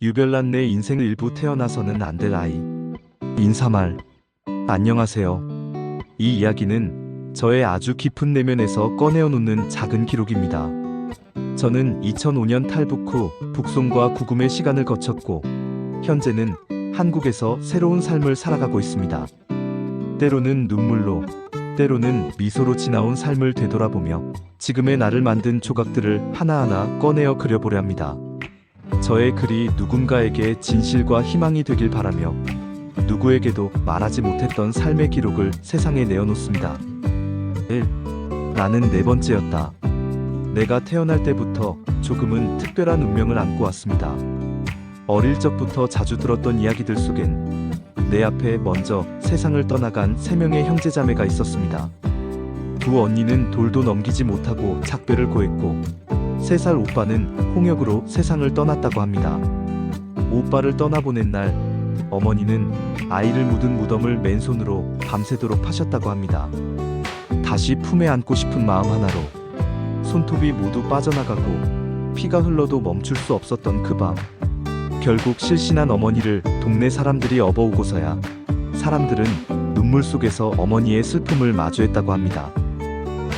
유별난 내 인생 일부 태어나서는 안 될 아이. 인사말. 안녕하세요. 이 이야기는 저의 아주 깊은 내면에서 꺼내어 놓는 작은 기록입니다. 저는 2005년 탈북 후 북송과 구금의 시간을 거쳤고 현재는 한국에서 새로운 삶을 살아가고 있습니다. 때로는 눈물로, 때로는 미소로 지나온 삶을 되돌아보며 지금의 나를 만든 조각들을 하나하나 꺼내어 그려보려 합니다. 저의 글이 누군가에게 진실과 희망이 되길 바라며 누구에게도 말하지 못했던 삶의 기록을 세상에 내어놓습니다. 1. 나는 네 번째였다. 내가 태어날 때부터 조금은 특별한 운명을 안고 왔습니다. 어릴 적부터 자주 들었던 이야기들 속엔 내 앞에 먼저 세상을 떠나간 3명의 형제자매가 있었습니다. 두 언니는 돌도 넘기지 못하고 작별을 고했고 3살 오빠는 홍역으로 세상을 떠났다고 합니다. 오빠를 떠나보낸 날 어머니는 아이를 묻은 무덤을 맨손으로 밤새도록 파셨다고 합니다. 다시 품에 안고 싶은 마음 하나로 손톱이 모두 빠져나가고 피가 흘러도 멈출 수 없었던 그 밤, 결국 실신한 어머니를 동네 사람들이 업어오고서야 사람들은 눈물 속에서 어머니의 슬픔을 마주했다고 합니다.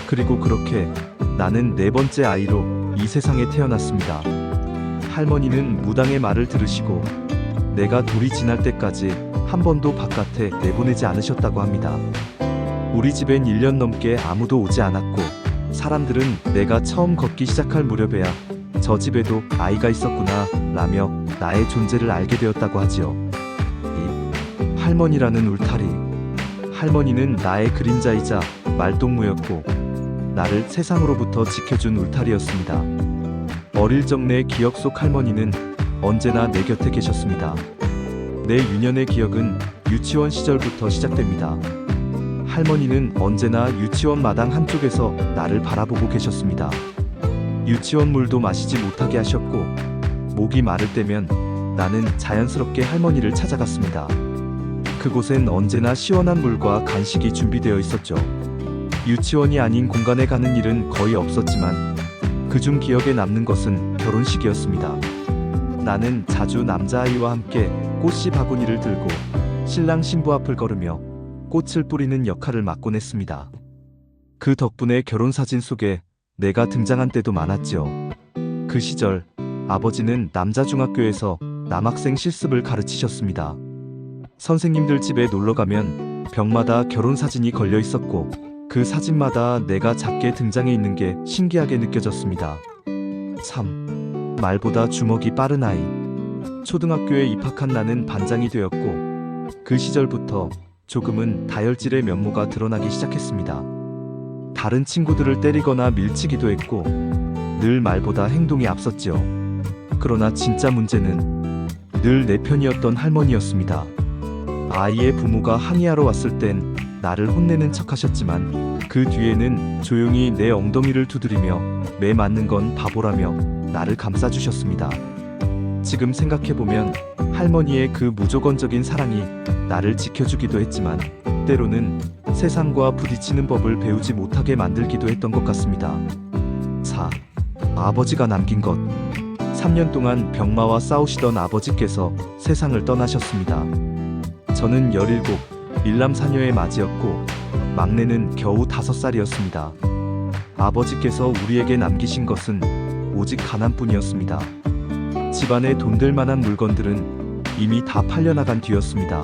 그리고 그렇게 나는 네 번째 아이로 이 세상에 태어났습니다. 할머니는 무당의 말을 들으시고 내가 돌이 지날 때까지 한 번도 바깥에 내보내지 않으셨다고 합니다. 우리 집엔 1년 넘게 아무도 오지 않았고 사람들은 내가 처음 걷기 시작할 무렵에야 저 집에도 아이가 있었구나 라며 나의 존재를 알게 되었다고 하지요. 이 할머니라는 울타리. 할머니는 나의 그림자이자 말동무였고 나를 세상으로부터 지켜준 울타리였습니다. 어릴 적 내 기억 속 할머니는 언제나 내 곁에 계셨습니다. 내 유년의 기억은 유치원 시절부터 시작됩니다. 할머니는 언제나 유치원 마당 한쪽에서 나를 바라보고 계셨습니다. 유치원 물도 마시지 못하게 하셨고 목이 마를 때면 나는 자연스럽게 할머니를 찾아갔습니다. 그곳엔 언제나 시원한 물과 간식이 준비되어 있었죠. 유치원이 아닌 공간에 가는 일은 거의 없었지만 그중 기억에 남는 것은 결혼식이었습니다. 나는 자주 남자아이와 함께 꽃씨 바구니를 들고 신랑 신부 앞을 걸으며 꽃을 뿌리는 역할을 맡곤 했습니다. 그 덕분에 결혼사진 속에 내가 등장한 때도 많았지요. 그 시절 아버지는 남자중학교에서 남학생 실습을 가르치셨습니다. 선생님들 집에 놀러가면 벽마다 결혼사진이 걸려 있었고 그 사진마다 내가 작게 등장해 있는 게 신기하게 느껴졌습니다. 참, 말보다 주먹이 빠른 아이. 초등학교에 입학한 나는 반장이 되었고 그 시절부터 조금은 다혈질의 면모가 드러나기 시작했습니다. 다른 친구들을 때리거나 밀치기도 했고 늘 말보다 행동이 앞섰지요. 그러나 진짜 문제는 늘 내 편이었던 할머니였습니다. 아이의 부모가 항의하러 왔을 땐 나를 혼내는 척 하셨지만 그 뒤에는 조용히 내 엉덩이를 두드리며 매 맞는 건 바보라며 나를 감싸주셨습니다. 지금 생각해보면 할머니의 그 무조건적인 사랑이 나를 지켜주기도 했지만 때로는 세상과 부딪히는 법을 배우지 못하게 만들기도 했던 것 같습니다. 4. 아버지가 남긴 것. 3년 동안 병마와 싸우시던 아버지께서 세상을 떠나셨습니다. 저는 17, 일남사녀의 맏이었고 막내는 겨우 5살이었습니다. 아버지께서 우리에게 남기신 것은 오직 가난뿐이었습니다. 집안에 돈될 만한 물건들은 이미 다 팔려나간 뒤였습니다.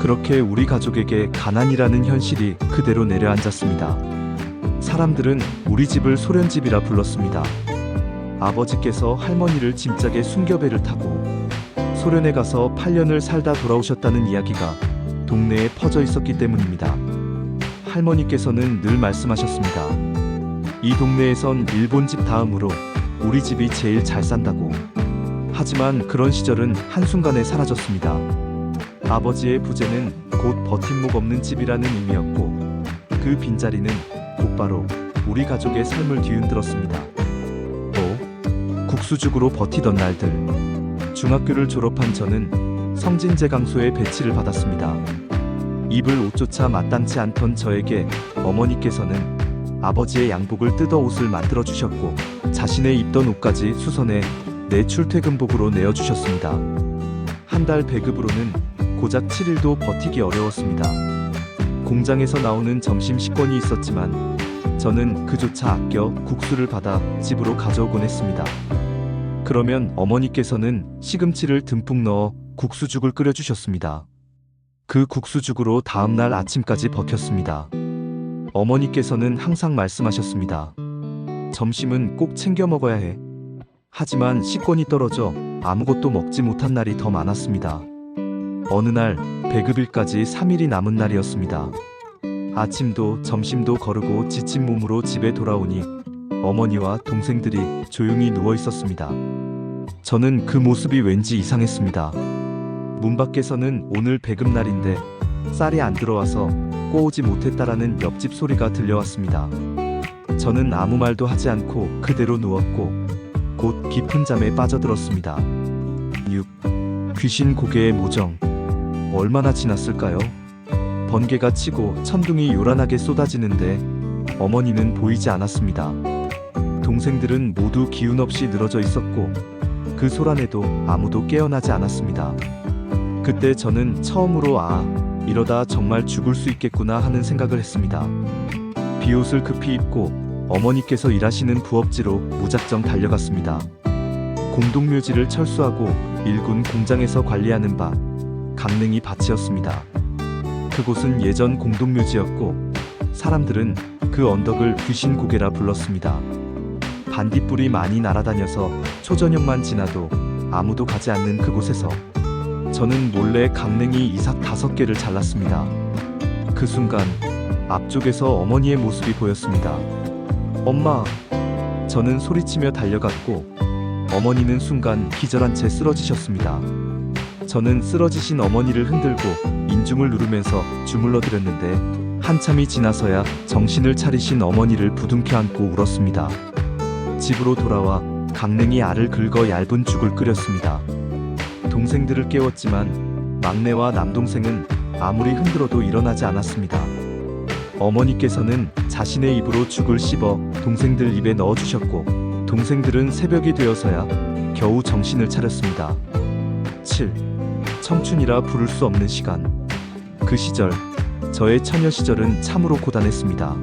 그렇게 우리 가족에게 가난이라는 현실이 그대로 내려앉았습니다. 사람들은 우리 집을 소련집이라 불렀습니다. 아버지께서 할머니를 짐짝에 숨겨 배를 타고 소련에 가서 8년을 살다 돌아오셨다는 이야기가 동네에 퍼져 있었기 때문입니다. 할머니께서는 늘 말씀하셨습니다. 이 동네에선 일본 집 다음으로 우리 집이 제일 잘 산다고. 하지만 그런 시절은 한순간에 사라졌습니다. 아버지의 부재는 곧 버팀목 없는 집이라는 의미였고 그 빈자리는 곧바로 우리 가족의 삶을 뒤흔들었습니다. 또 국수죽으로 버티던 날들. 중학교를 졸업한 저는 성진제강소에 배치를 받았습니다. 입을 옷조차 마땅치 않던 저에게 어머니께서는 아버지의 양복을 뜯어 옷을 만들어 주셨고 자신의 입던 옷까지 수선해 내 출퇴근복으로 내어주셨습니다. 한 달 배급으로는 고작 7일도 버티기 어려웠습니다. 공장에서 나오는 점심 식권이 있었지만 저는 그조차 아껴 국수를 받아 집으로 가져오곤 했습니다. 그러면 어머니께서는 시금치를 듬뿍 넣어 국수죽을 끓여주셨습니다. 그 국수죽으로 다음날 아침까지 버텼습니다. 어머니께서는 항상 말씀하셨습니다. 점심은 꼭 챙겨 먹어야 해. 하지만 식권이 떨어져 아무것도 먹지 못한 날이 더 많았습니다. 어느 날 배급일까지 3일이 남은 날이었습니다. 아침도 점심도 거르고 지친 몸으로 집에 돌아오니 어머니와 동생들이 조용히 누워 있었습니다. 저는 그 모습이 왠지 이상했습니다. 문 밖에서는 오늘 배급날인데 쌀이 안 들어와서 꼬우지 못했다라는 옆집 소리가 들려왔습니다. 저는 아무 말도 하지 않고 그대로 누웠고 곧 깊은 잠에 빠져들었습니다. 6. 귀신 고개의 모정. 얼마나 지났을까요? 번개가 치고 천둥이 요란하게 쏟아지는데 어머니는 보이지 않았습니다. 동생들은 모두 기운 없이 늘어져 있었고 그 소란에도 아무도 깨어나지 않았습니다. 그때 저는 처음으로 이러다 정말 죽을 수 있겠구나 하는 생각을 했습니다. 비옷을 급히 입고 어머니께서 일하시는 부업지로 무작정 달려갔습니다. 공동묘지를 철수하고 일군 공장에서 관리하는 바 강냉이 밭이었습니다. 그곳은 예전 공동묘지였고 사람들은 그 언덕을 귀신 고개라 불렀습니다. 반딧불이 많이 날아다녀서 초저녁만 지나도 아무도 가지 않는 그곳에서 저는 몰래 강냉이 이삭 5개를 잘랐습니다. 그 순간 앞쪽에서 어머니의 모습이 보였습니다. 엄마! 저는 소리치며 달려갔고 어머니는 순간 기절한 채 쓰러지셨습니다. 저는 쓰러지신 어머니를 흔들고 인중을 누르면서 주물러 드렸는데 한참이 지나서야 정신을 차리신 어머니를 부둥켜 안고 울었습니다. 집으로 돌아와 강냉이 알을 긁어 얇은 죽을 끓였습니다. 동생들을 깨웠지만 막내와 남동생은 아무리 흔들어도 일어나지 않았습니다. 어머니께서는 자신의 입으로 죽을 씹어 동생들 입에 넣어주셨고 동생들은 새벽이 되어서야 겨우 정신을 차렸습니다. 7. 청춘이라 부를 수 없는 시간. 그 시절, 저의 처녀 시절은 참으로 고단했습니다.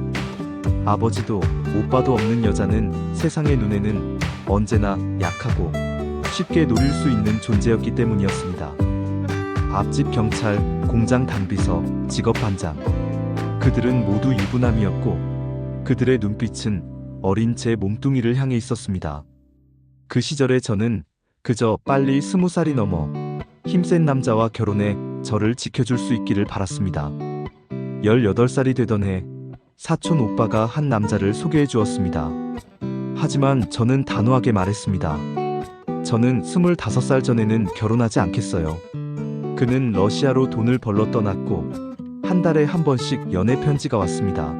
아버지도 오빠도 없는 여자는 세상의 눈에는 언제나 약하고 쉽게 노릴 수 있는 존재였기 때문이었습니다. 앞집 경찰, 공장 당비서, 직업 반장. 그들은 모두 유부남이었고 그들의 눈빛은 어린 제 몸뚱이를 향해 있었습니다. 그 시절에 저는 그저 빨리 20살이 넘어 힘센 남자와 결혼해 저를 지켜줄 수 있기를 바랐습니다. 18살이 되던 해 사촌 오빠가 한 남자를 소개해 주었습니다. 하지만 저는 단호하게 말했습니다. 저는 25살 전에는 결혼하지 않겠어요. 그는 러시아로 돈을 벌러 떠났고 한 달에 한 번씩 연애 편지가 왔습니다.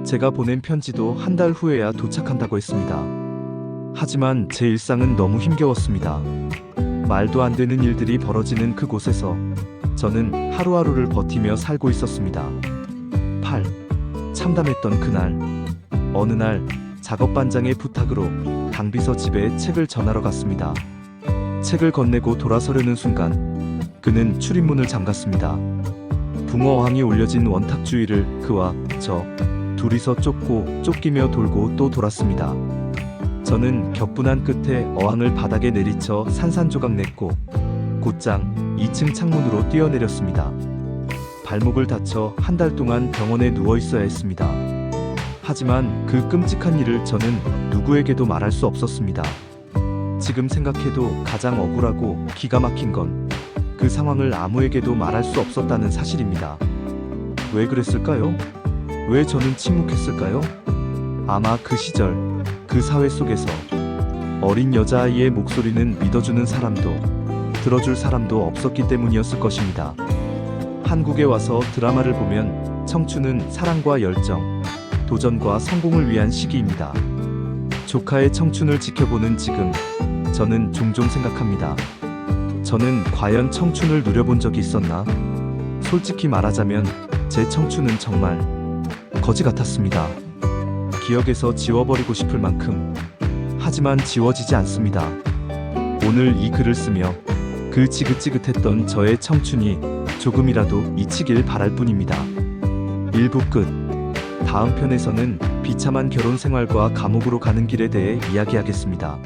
제가 보낸 편지도 한 달 후에야 도착한다고 했습니다. 하지만 제 일상은 너무 힘겨웠습니다. 말도 안 되는 일들이 벌어지는 그곳에서 저는 하루하루를 버티며 살고 있었습니다. 8. 참담했던 그날. 어느 날 작업반장의 부탁으로 당비서 집에 책을 전하러 갔습니다. 책을 건네고 돌아서려는 순간 그는 출입문을 잠갔습니다. 붕어어항이 올려진 원탁 주위를 그와 저 둘이서 쫓고 쫓기며 돌고 또 돌았습니다. 저는 격분한 끝에 어항을 바닥에 내리쳐 산산조각 냈고 곧장 2층 창문으로 뛰어내렸습니다. 발목을 다쳐 한 달 동안 병원에 누워 있어야 했습니다. 하지만 그 끔찍한 일을 저는 누구에게도 말할 수 없었습니다. 지금 생각해도 가장 억울하고 기가 막힌 건 그 상황을 아무에게도 말할 수 없었다는 사실입니다. 왜 그랬을까요? 왜 저는 침묵했을까요? 아마 그 시절, 그 사회 속에서 어린 여자아이의 목소리는 믿어주는 사람도 들어줄 사람도 없었기 때문이었을 것입니다. 한국에 와서 드라마를 보면 청춘은 사랑과 열정, 도전과 성공을 위한 시기입니다. 조카의 청춘을 지켜보는 지금, 저는 종종 생각합니다. 저는 과연 청춘을 누려본 적이 있었나? 솔직히 말하자면 제 청춘은 정말 거지 같았습니다. 기억에서 지워버리고 싶을 만큼. 하지만 지워지지 않습니다. 오늘 이 글을 쓰며 그 지긋지긋했던 저의 청춘이 조금이라도 잊히길 바랄 뿐입니다. 1부 끝. 다음 편에서는 비참한 결혼 생활과 감옥으로 가는 길에 대해 이야기하겠습니다.